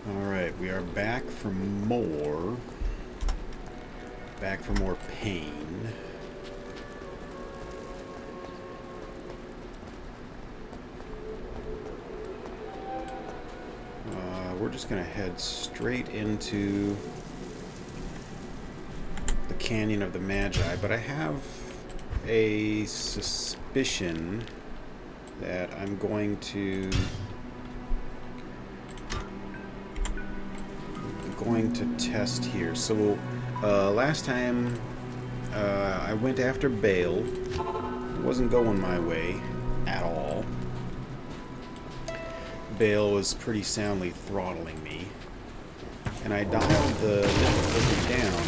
Alright, we are back for more. Back for more pain. We're just going to head straight into the Canyon of the Magi, but I have a suspicion that I'm going to test here. So last time I went after Bale. It wasn't going my way at all. Bale was pretty soundly throttling me, and I dialed the difficulty down,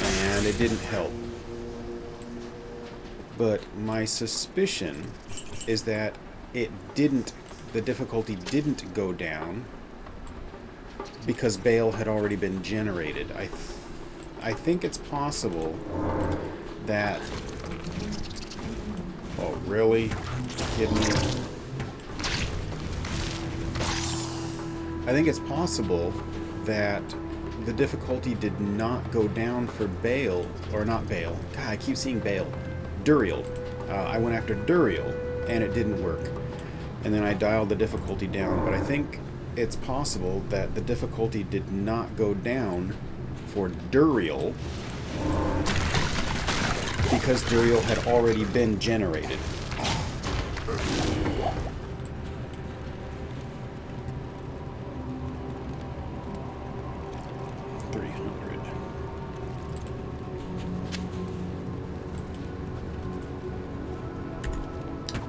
and it didn't help. But my suspicion is that the difficulty didn't go down because Bale had already been generated. I think it's possible that... Oh, really? Kidding me? I think it's possible that the difficulty did not go down for Bale, or not Bale. God, I keep seeing Bale. Duriel. I went after Duriel, and it didn't work. And then I dialed the difficulty down, but I think it's possible that the difficulty did not go down for Duriel because Duriel had already been generated.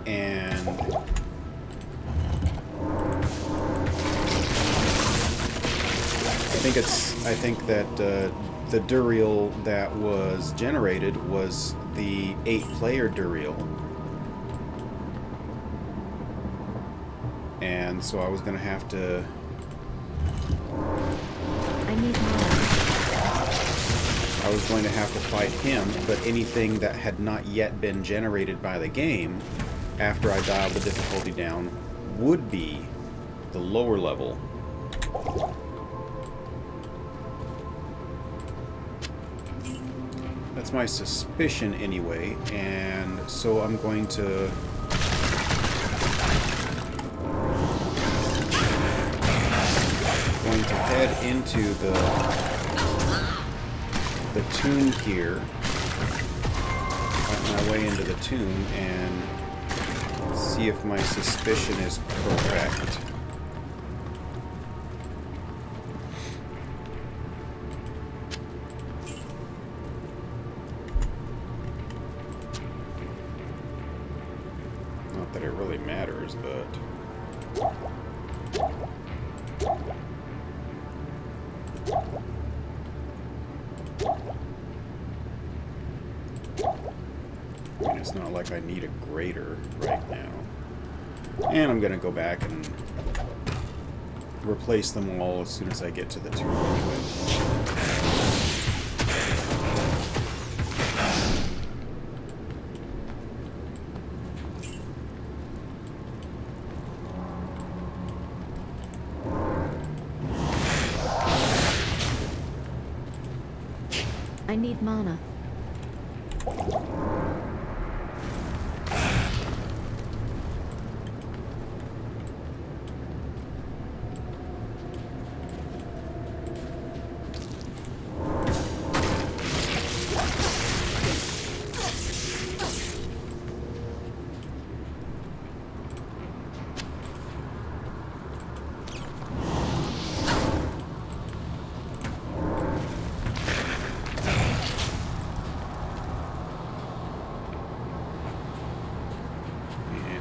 And I think that the Duriel that was generated was the 8-player Duriel, and so I was going to have to. I was going to have to fight him, but anything that had not yet been generated by the game after I dialed the difficulty down would be the lower level. That's my suspicion anyway, and so I'm going to head into the tomb here, find my way into the tomb and see if my suspicion is correct. Not that it really matters, but... I mean, it's not like I need a grater right now. And I'm going to go back and replace them all as soon as I get to the tomb anyway. I need mana.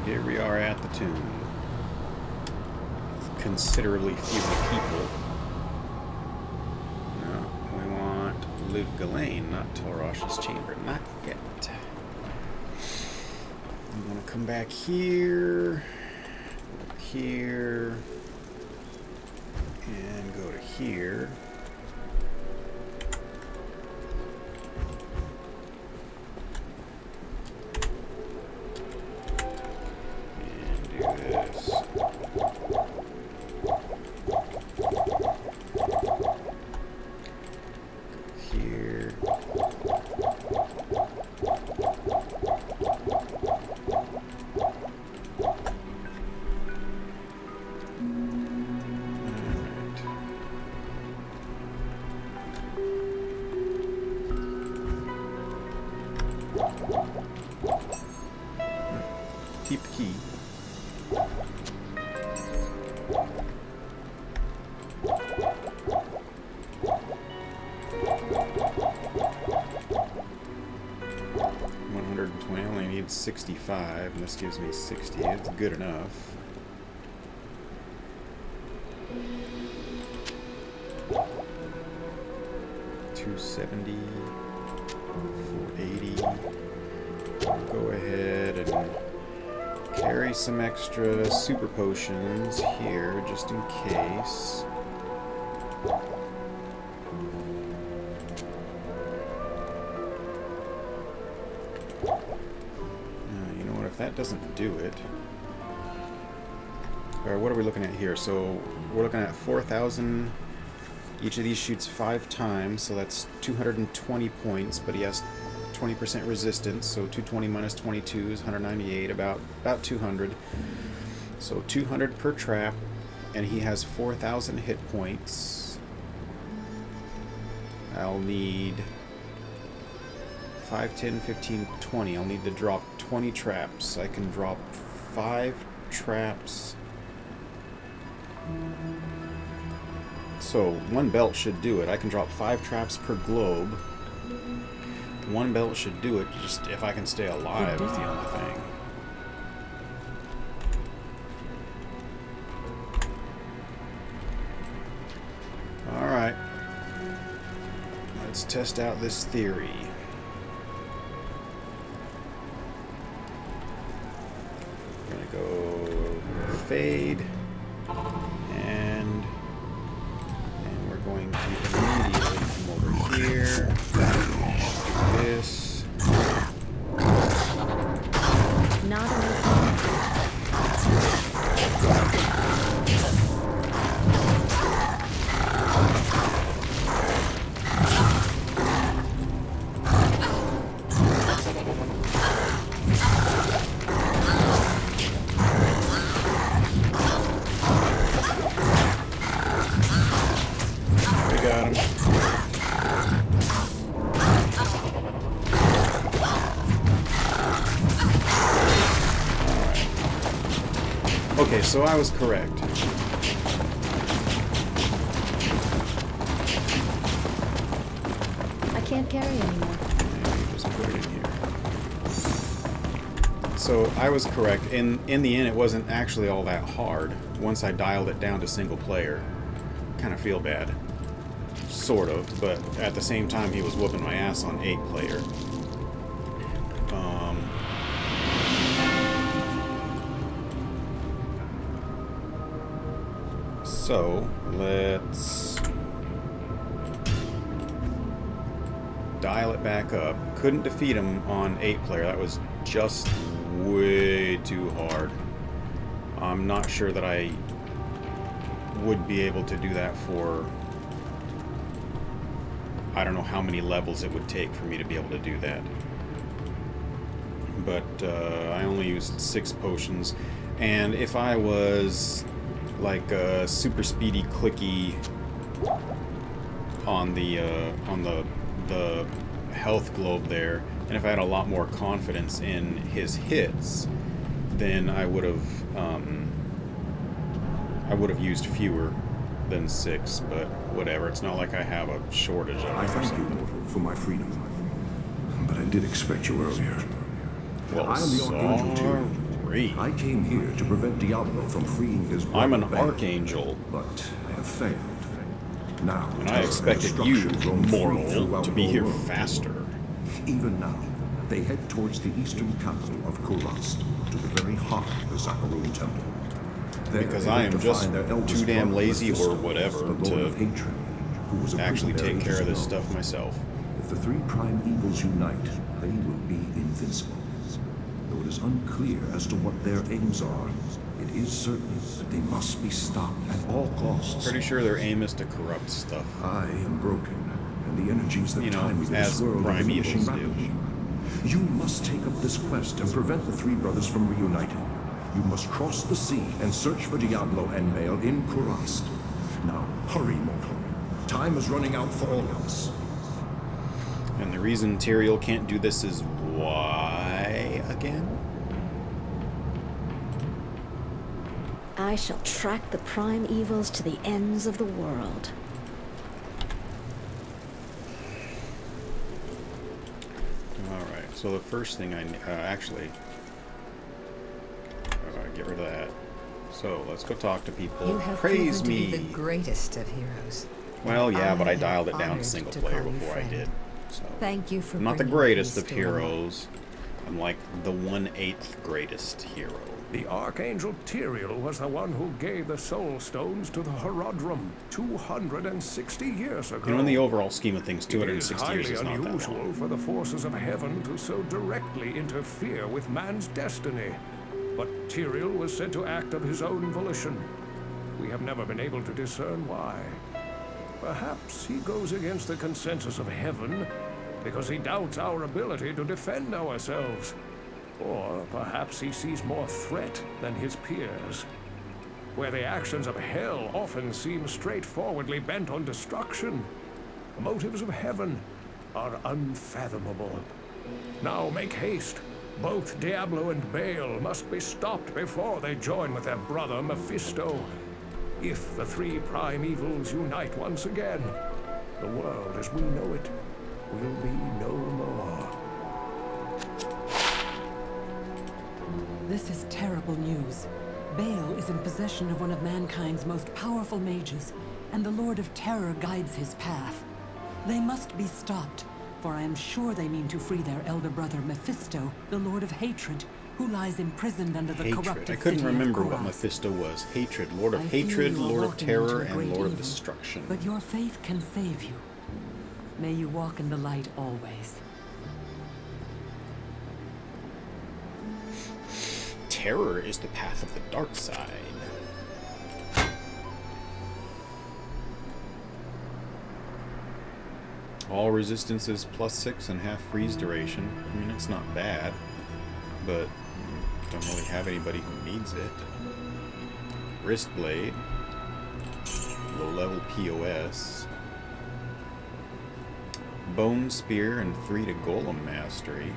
Here we are at the tomb. Considerably fewer people. No, we want Luke Ghislaine, not Torosh's chamber. Not yet. I'm gonna come back here, here, and go to here. 65, and this gives me 60. It's good enough. $270, $480. Go ahead and carry some extra super potions here, just in case. You know what, if that doesn't do it... Alright, what are we looking at here? So, we're looking at 4,000... Each of these shoots 5 times, so that's 220 points, but he has 20% resistance, so 220 minus 22 is 198, about 200. So 200 per trap, and he has 4,000 hit points. I'll need 5, 10, 15, 20. I'll need to drop 20 traps. I can drop 5 traps. So, 1 belt should do it. I can drop 5 traps per globe. 1 belt should do it, just if I can stay alive is the only thing. Alright. Let's test out this theory. We're gonna go fade. Going to immediately come over here, do this. Not enough. Okay, so I was correct. I can't carry anymore. Maybe just put it in here. So I was correct. In the end, it wasn't actually all that hard. Once I dialed it down to single player, kind of feel bad, sort of. But at the same time, he was whooping my ass on 8 player. So, let's dial it back up. Couldn't defeat him on 8 player. That was just way too hard. I'm not sure that I would be able to do that for... I don't know how many levels it would take for me to be able to do that. But I only used 6 potions. And if I was... like super speedy clicky on the health globe there, and if I had a lot more confidence in his hits, then I would have used fewer than 6. But whatever, it's not like I have a shortage of it. I thank you, mortal, for my freedom, but I did expect you earlier. Well, I am the Archangel too. I came here to prevent Diablo from freeing his brother. I'm an Baal, archangel. but I have failed. Now, and I expected you, mortal, to be here faster. Even now, they head towards the eastern capital of Kurast, to the very heart of the Zakharoon Temple. There, because I am just too damn lazy or whatever to actually take care of this stuff myself. If the 3 prime evils unite, they will be invincible. Though it is unclear as to what their aims are, it is certain that they must be stopped at all costs. Pretty sure their aim is to corrupt stuff. I am broken, and the energies that tie me to this world are prime diminishing evils rapidly. You must take up this quest and prevent the 3 brothers from reuniting. You must cross the sea and search for Diablo and Baal in Kurast. Now, hurry, mortal. Time is running out for all of us. And the reason Duriel can't do this is why again? I shall track the prime evils to the ends of the world. Alright, so the first thing I actually, get rid of that. So let's go talk to people. You have Praise proven me. to be the greatest of heroes. Well, yeah, but I am dialed it down to honored single to player call you before I friend. did. So Thank you for I'm not the bringing greatest peace of to our life. heroes. I'm like the 1/8 greatest hero. The Archangel Tyrael was the one who gave the Soul Stones to the Herodrum 260 years ago. You know, in the overall scheme of things, It is 260 years highly is not that unusual long. for the forces of heaven to so directly interfere with man's destiny. But Tyrael was said to act of his own volition. We have never been able to discern why. Perhaps he goes against the consensus of heaven because he doubts our ability to defend ourselves. Or perhaps he sees more threat than his peers. Where the actions of hell often seem straightforwardly bent on destruction, the motives of heaven are unfathomable. Now make haste. Both Diablo and Baal must be stopped before they join with their brother Mephisto. If the three prime evils unite once again, the world as we know it will be no more. This is terrible news. Baal is in possession of one of mankind's most powerful mages, and the Lord of Terror guides his path. They must be stopped, for I am sure they mean to free their elder brother Mephisto, the Lord of Hatred, who lies imprisoned under the Hatred. corrupted I couldn't city of remember what Kuras. Mephisto was. Hatred. Lord of I feel Hatred, you are Lord of walking Terror, into a and great Lord of evil, Destruction. But your faith can save you. May you walk in the light always. Terror is the path of the dark side. All resistances +6 and half freeze duration. I mean, it's not bad, but don't really have anybody who needs it. Wrist blade. Low level POS. Bone spear and 3 to golem mastery.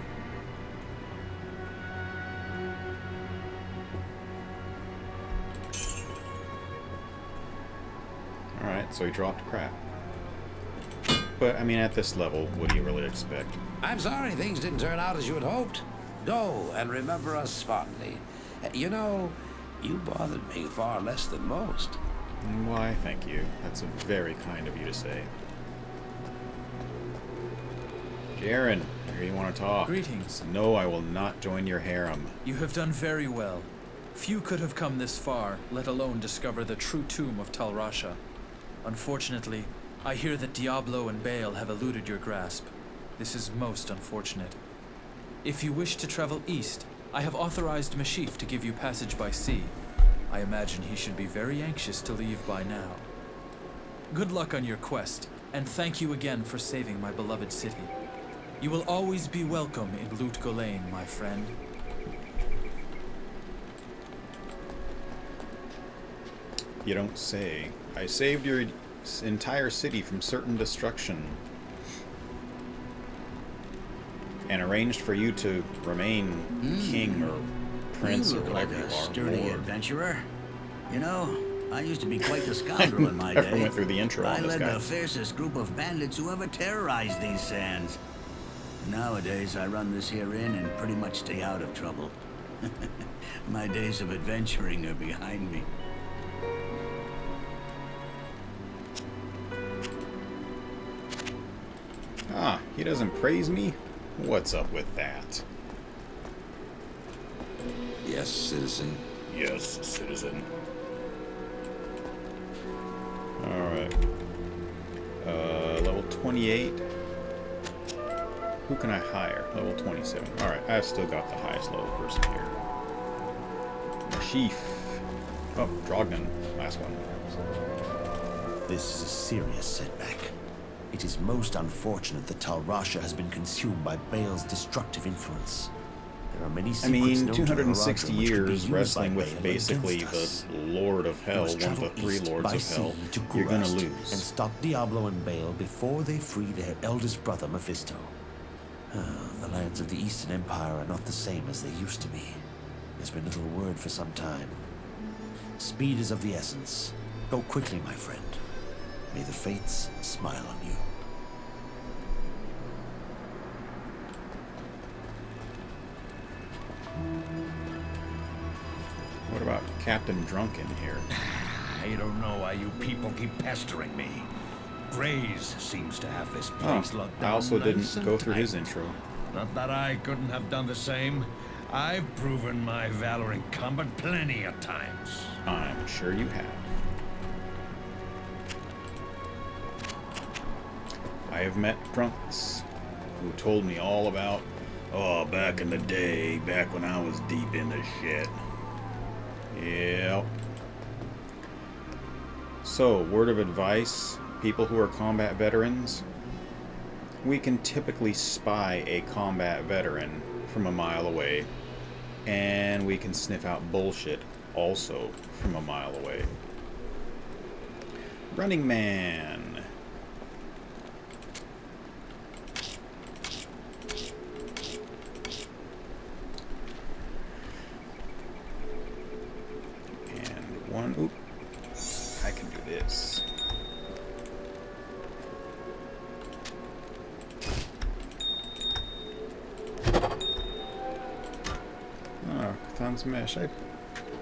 Alright, so he dropped crap. But, I mean, at this level, what do you really expect? I'm sorry things didn't turn out as you had hoped. Go and remember us fondly. You know, you bothered me far less than most. Why, thank you. That's very kind of you to say. Jaren, I hear you want to talk. Greetings. No, I will not join your harem. You have done very well. Few could have come this far, let alone discover the true tomb of Tal Rasha. Unfortunately, I hear that Diablo and Baal have eluded your grasp. This is most unfortunate. If you wish to travel east, I have authorized Mashif to give you passage by sea. I imagine he should be very anxious to leave by now. Good luck on your quest, and thank you again for saving my beloved city. You will always be welcome in Lut Gholein, my friend. You don't say. I saved your entire city from certain destruction. And arranged for you to remain king or prince You or look like whatever a you are. sturdy lord. adventurer. You know, I used to be quite the scoundrel in my Never day. went through the intro I on this led guy. the fiercest group of bandits who ever terrorized these sands. Nowadays, I run this here inn and pretty much stay out of trouble. My days of adventuring are behind me. Ah, he doesn't praise me? What's up with that? Yes, citizen. Yes, citizen. Alright. Level 28. Who can I hire? Level 27. Alright, I've still got the highest level person here. Chief. Oh, Drognan. Last one. This is a serious setback. It is most unfortunate that Tal Rasha has been consumed by Baal's destructive influence. There are many I secrets mean, known to the 260 Herodrum which could be years used by wrestling Baal with basically against the us. Lord of You Hell, must one of travel the three east Lords by of Hell. sea to You're gonna Kurast lose. and stop Diablo and Baal before they free their eldest brother Mephisto. The lands of the Eastern Empire are not the same as they used to be. There's been little word for some time. Speed is of the essence. Go quickly, my friend. May the fates smile on you. What about Captain Drunk in here? I don't know why you people keep pestering me. Grays seems to have this Oh, place locked down. I also nice didn't and go through tight. his intro. Not that I couldn't have done the same. I've proven my valor incumbent plenty of times. I'm sure you have. I have met drunks who told me all about, oh, back in the day, back when I was deep in the shit. Yep. So, word of advice, people who are combat veterans, we can typically spy a combat veteran from a mile away, and we can sniff out bullshit also from a mile away. Running Man. And one, oop, I can do this. Oh, Cthulhu's Mesh. I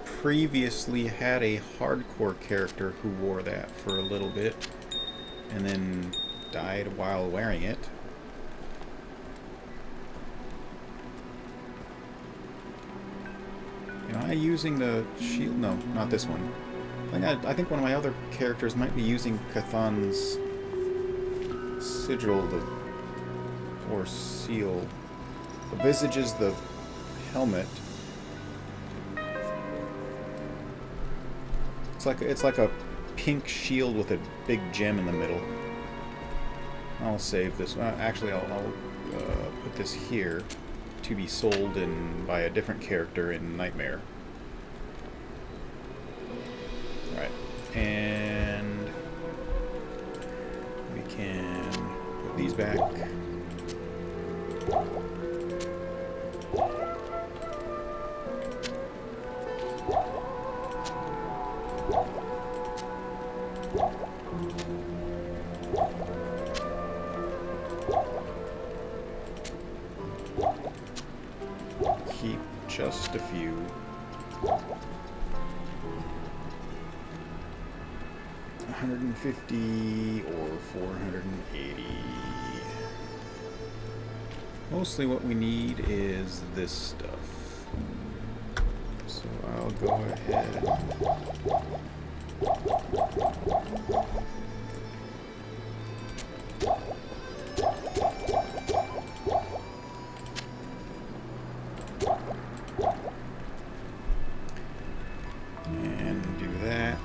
previously had a hardcore character who wore that for a little bit and then died while wearing it. Am I using the shield? No, not this one. I think one of my other characters might be using Cthulhu's sigil, or seal. The visage is the helmet. It's like a pink shield with a big gem in the middle. I'll save this. Actually, I'll put this here to be sold by a different character in Nightmare. All right, and we can put these back. Keep just a few. $150 or $480. Mostly what we need is this stuff. So I'll go ahead. And do that.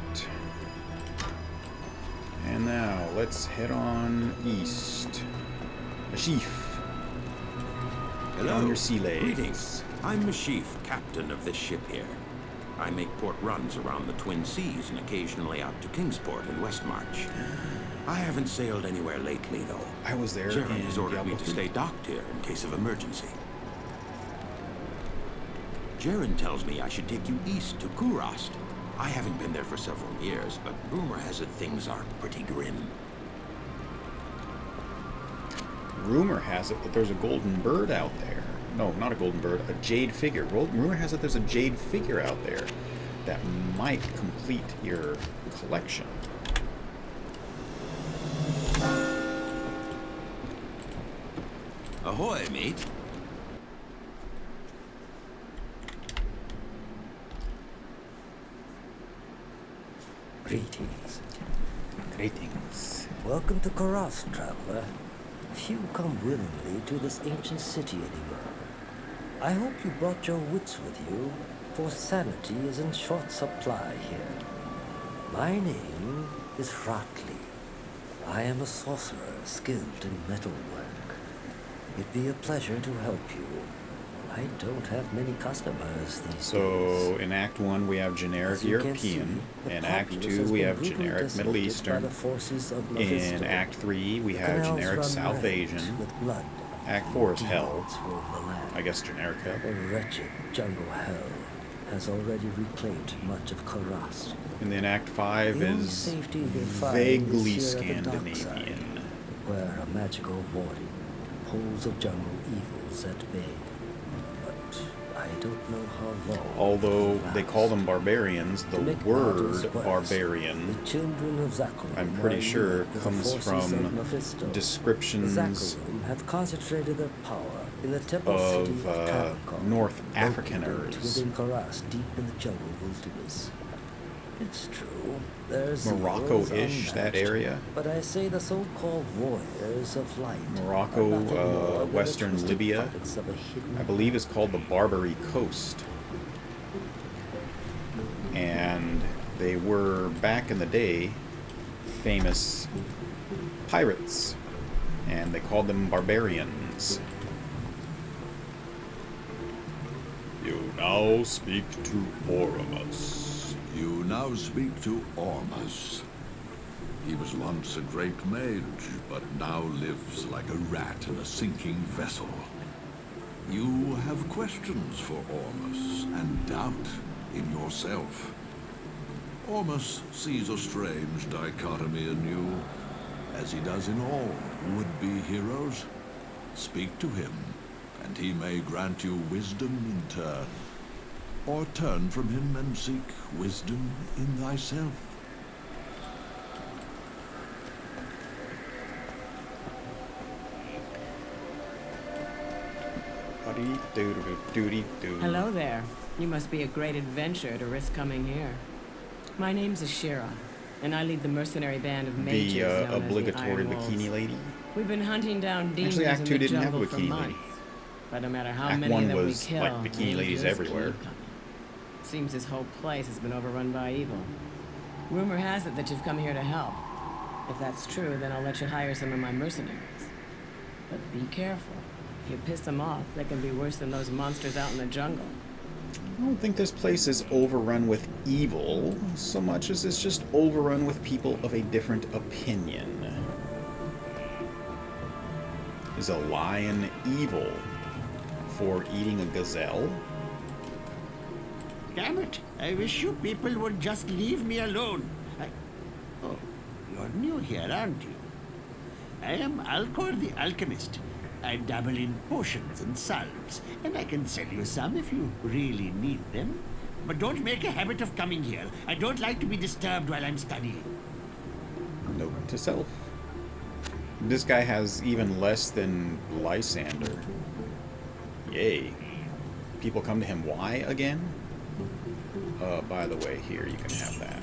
And now let's head on east. Mashif. Hello. On your sea legs. Greetings. I'm Mashif, captain of this ship here. I make port runs around the Twin Seas and occasionally out to Kingsport in Westmarch. I haven't sailed anywhere lately, though. I was there. Jaren has ordered Diablo me to 3. stay docked here in case of emergency. Jaren tells me I should take you east to Kurast. I haven't been there for several years, but rumor has it things are pretty grim. Rumor has it that there's a golden bird out there. No, not a golden bird, a jade figure. Rumor has it there's a jade figure out there that might complete your collection. Ahoy, mate. Greetings. Greetings. Welcome to Kurast, traveler. Few come willingly to this ancient city anymore. I hope you brought your wits with you, for sanity is in short supply here. My name is Ratley. I am a sorcerer skilled in metalwork. It'd be a pleasure to help you. I don't have many customers these days. So in Act 1 we have generic As you can see, European. the In Act populace 2 has we been have brutally generic Middle decimated by Eastern. the forces of In Mephisto. Act 3 we have Canals generic run South red Asian. with blood. Act 4 is Hell. Demons roam the land. I guess generic Hell. The wretched jungle hell has already reclaimed much of Kurast. And then Act 5 The only is safety they find vaguely is here at the dark Scandinavian. side, where a magical warning holds of jungle evils at bay. But I don't know how long. Although they call them barbarians, the word barbarian, the children of Zakharum I'm pretty sure, with the comes forces from of Mephisto. descriptions Zakharum have concentrated their power in the temple city of Taragon, North located Africaners. within Karas, deep in the jungle wilderness. It's true, there's Morocco-ish, that area. But I say the so-called warriors of light. Morocco, Western Libya, I believe is called the Barbary Coast. And they were, back in the day, famous pirates. And they called them barbarians. You now speak to Oramus. You now speak to Ormus. He was once a great mage, but now lives like a rat in a sinking vessel. You have questions for Ormus, and doubt in yourself. Ormus sees a strange dichotomy in you, as he does in all would-be heroes. Speak to him, and he may grant you wisdom in turn. Or turn from him and seek wisdom in thyself. Hello there. You must be a great adventurer to risk coming here. My name's Ashira, and I lead the mercenary band of mages known as obligatory the Iron bikini Wolves. lady. We've been hunting down demons Actually, Act in 2 the didn't have a jungle for bikini months. lady. But no matter how Act many 1 of them we was kill, like bikini they ladies just everywhere. keep coming. Seems this whole place has been overrun by evil. Rumor has it that you've come here to help. If that's true, then I'll let you hire some of my mercenaries. But be careful. If you piss them off, they can be worse than those monsters out in the jungle. I don't think this place is overrun with evil so much as it's just overrun with people of a different opinion. Is a lion evil for eating a gazelle? Damn it! I wish you people would just leave me alone. Oh, you're new here, aren't you? I am Alcor the Alchemist. I dabble in potions and salves, and I can sell you some if you really need them. But don't make a habit of coming here. I don't like to be disturbed while I'm studying. Note to self. This guy has even less than Lysander. Yay. People come to him. Why again? By the way, here, you can have that.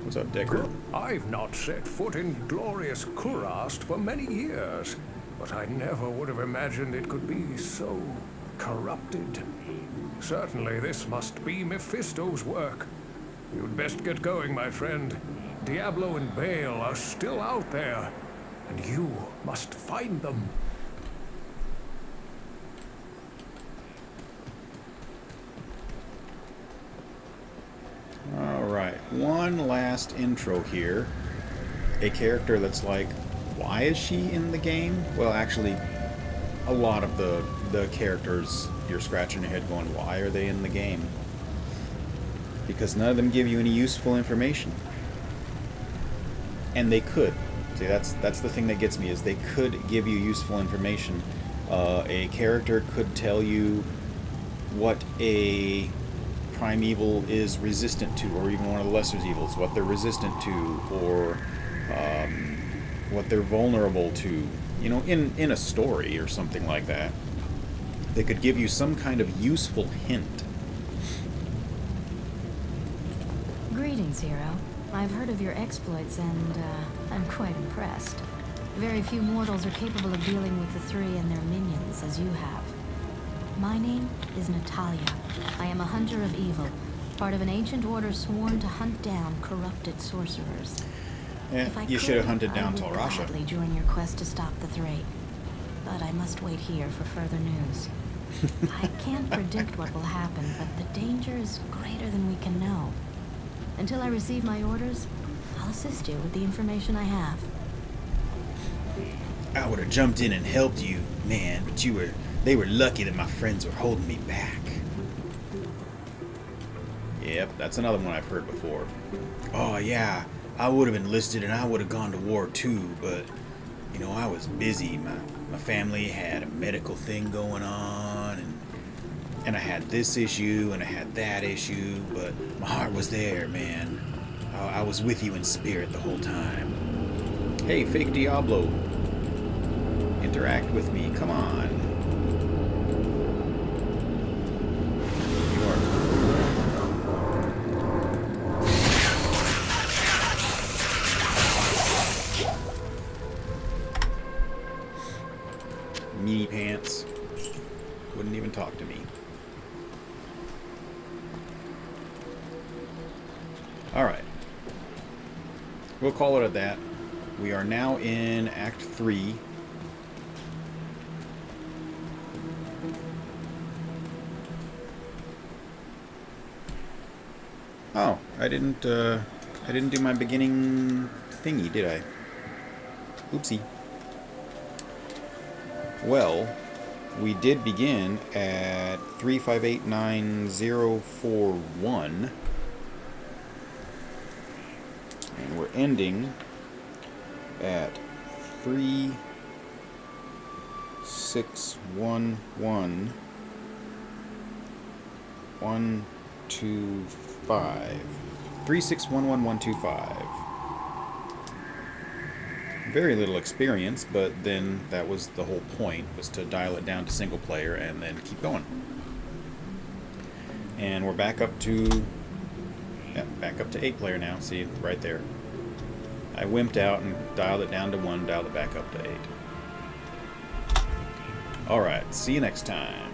What's up, Decker? I've not set foot in glorious Kurast for many years, but I never would have imagined it could be so corrupted. Certainly this must be Mephisto's work. You'd best get going, my friend. Diablo and Baal are still out there, and you must find them. Alright, one last intro here. A character that's like, why is she in the game? Well, actually, a lot of the characters, you're scratching your head going, why are they in the game? Because none of them give you any useful information. And they could. See, that's the thing that gets me, is they could give you useful information. A character could tell you what a primeval is resistant to, or even one of the lesser evils, what they're resistant to, or what they're vulnerable to. You know, in a story or something like that. They could give you some kind of useful hint. Greetings, hero. I've heard of your exploits and I'm quite impressed. Very few mortals are capable of dealing with the three and their minions as you have. My name is Natalia. I am a hunter of evil, part of an ancient order sworn to hunt down corrupted sorcerers. Yeah, you should have hunted down I would Talrasha. gladly join your quest to stop the three, but I must wait here for further news. I can't predict what will happen, but the danger is greater than we can know. Until I receive my orders, I'll assist you with the information I have. I would have jumped in and helped you, man, but they were lucky that my friends were holding me back. Yep, that's another one I've heard before. Oh yeah, I would have enlisted and I would have gone to war too, but you know, I was busy. My family had a medical thing going on, and I had this issue and I had that issue, but my heart was there, man. I was with you in spirit the whole time. Hey, fake Diablo. Interact with me, come on. Meanie pants. Wouldn't even talk to me. Alright. We'll call it at that. We are now in Act 3. Oh, I didn't do my beginning thingy, did I? Oopsie. Well, we did begin at 3589041, and we're ending at 3611125. 3611125. Very little experience, but then that was the whole point, was to dial it down to single player and then keep going. And we're back up to 8 player now. See, right there. I wimped out and dialed it down to 1, dialed it back up to 8. Alright, see you next time.